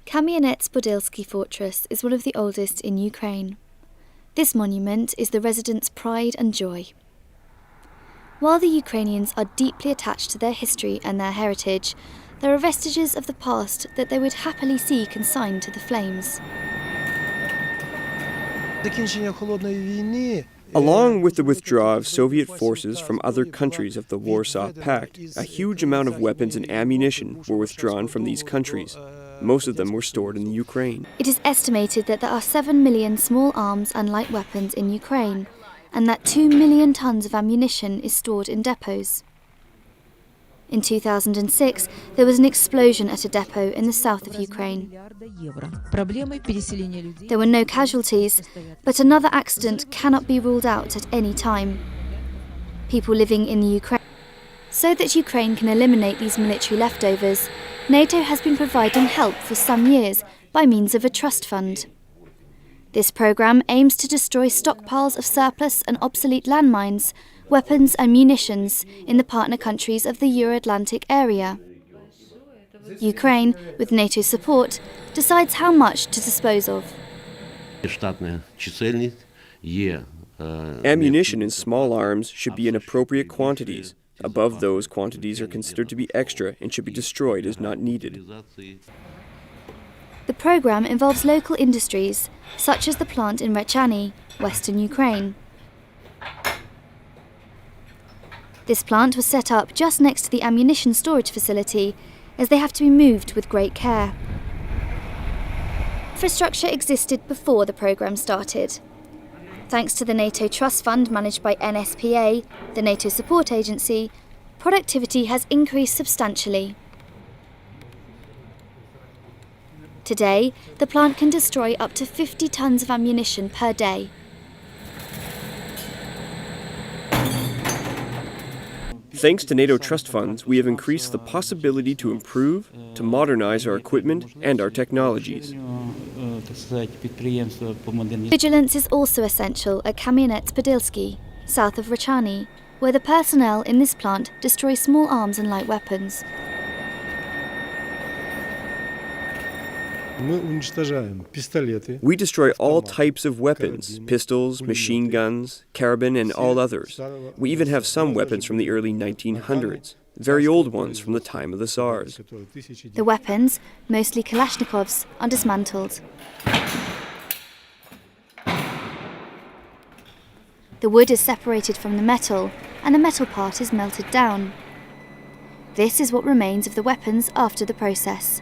Kamianets-Podilsky Fortress is one of the oldest in Ukraine. This monument is the residents' pride and joy. While the Ukrainians are deeply attached to their history and their heritage, there are vestiges of the past that they would happily see consigned to the flames. Along with the withdrawal of Soviet forces from other countries of the Warsaw Pact, a huge amount of weapons and ammunition were withdrawn from these countries. Most of them were stored in the Ukraine. It is estimated that there are 7 million small arms and light weapons in Ukraine, and that 2 million tons of ammunition is stored in depots. In 2006, there was an explosion at a depot in the south of Ukraine. There were no casualties, but another accident cannot be ruled out at any time. People living in the Ukraine. So that Ukraine can eliminate these military leftovers, NATO has been providing help for some years by means of a trust fund. This program aims to destroy stockpiles of surplus and obsolete landmines, weapons and munitions in the partner countries of the Euro-Atlantic area. Ukraine, with NATO support, decides how much to dispose of. Ammunition and small arms should be in appropriate quantities. Above those quantities are considered to be extra and should be destroyed as not needed. The program involves local industries, such as the plant in Rechany, western Ukraine. This plant was set up just next to the ammunition storage facility, as they have to be moved with great care. Infrastructure existed before the program started. Thanks to the NATO Trust Fund managed by NSPA, the NATO support agency, productivity has increased substantially. Today, the plant can destroy up to 50 tons of ammunition per day. Thanks to NATO trust funds, we have increased the possibility to improve, to modernize our equipment and our technologies. Vigilance is also essential at Kamianets-Podilsky, south of Rechany, where the personnel in this plant destroy small arms and light weapons. We destroy all types of weapons, pistols, machine guns, carabin, and all others. We even have some weapons from the early 1900s, very old ones from the time of the Tsars. The weapons, mostly Kalashnikovs, are dismantled. The wood is separated from the metal, and the metal part is melted down. This is what remains of the weapons after the process.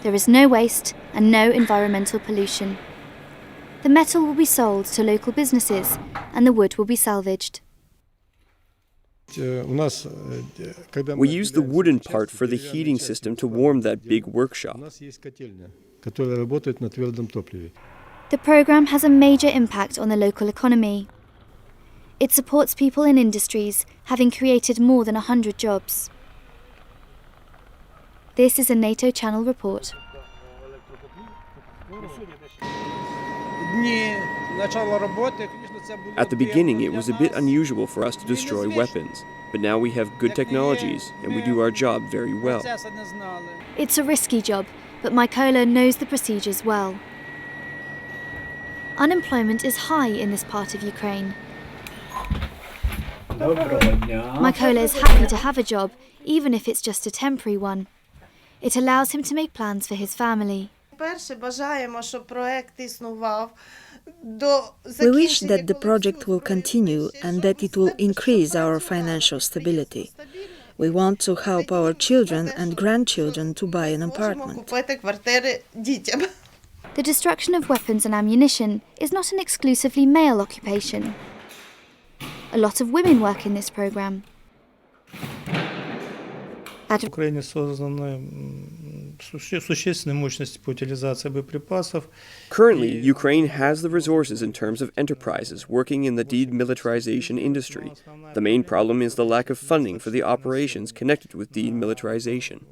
There is no waste and no environmental pollution. The metal will be sold to local businesses and the wood will be salvaged. We use the wooden part for the heating system to warm that big workshop. The program has a major impact on the local economy. It supports people in industries, having created more than 100 jobs. This is a NATO channel report. At the beginning, it was a bit unusual for us to destroy weapons, but now we have good technologies and we do our job very well. It's a risky job, but Mykola knows the procedures well. Unemployment is high in this part of Ukraine. Mykola is happy to have a job, even if it's just a temporary one. It allows him to make plans for his family. We wish that the project will continue and that it will increase our financial stability. We want to help our children and grandchildren to buy an apartment. The destruction of weapons and ammunition is not an exclusively male occupation. A lot of women work in this program. Currently, Ukraine has the resources in terms of enterprises working in the demilitarization industry. The main problem is the lack of funding for the operations connected with demilitarization.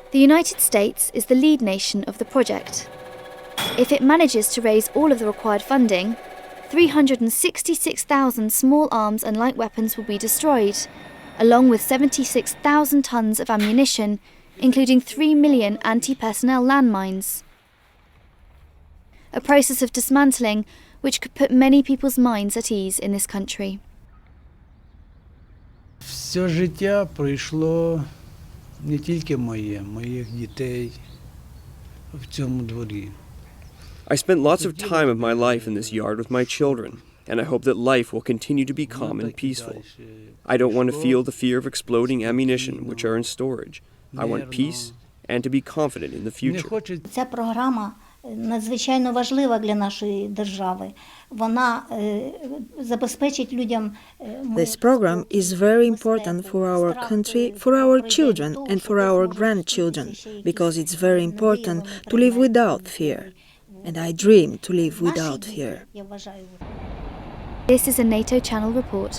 The United States is the lead nation of the project. If it manages to raise all of the required funding, 366,000 small arms and light weapons will be destroyed, along with 76,000 tons of ammunition including 3 million anti-personnel landmines. A process of dismantling which could put many people's minds at ease in this country. Все життя пройшло не тільки моїх дітей в цьому дворі. I spent lots of time of my life in this yard with my children, and I hope that life will continue to be calm and peaceful. I don't want to feel the fear of exploding ammunition which are in storage. I want peace and to be confident in the future. Ця програма надзвичайно важлива для нашої держави. Вона забезпечить людям. This program is very important for our country, for our children and for our grandchildren, because it's very important to live without fear. And I dream to live without fear. This is a NATO Channel report.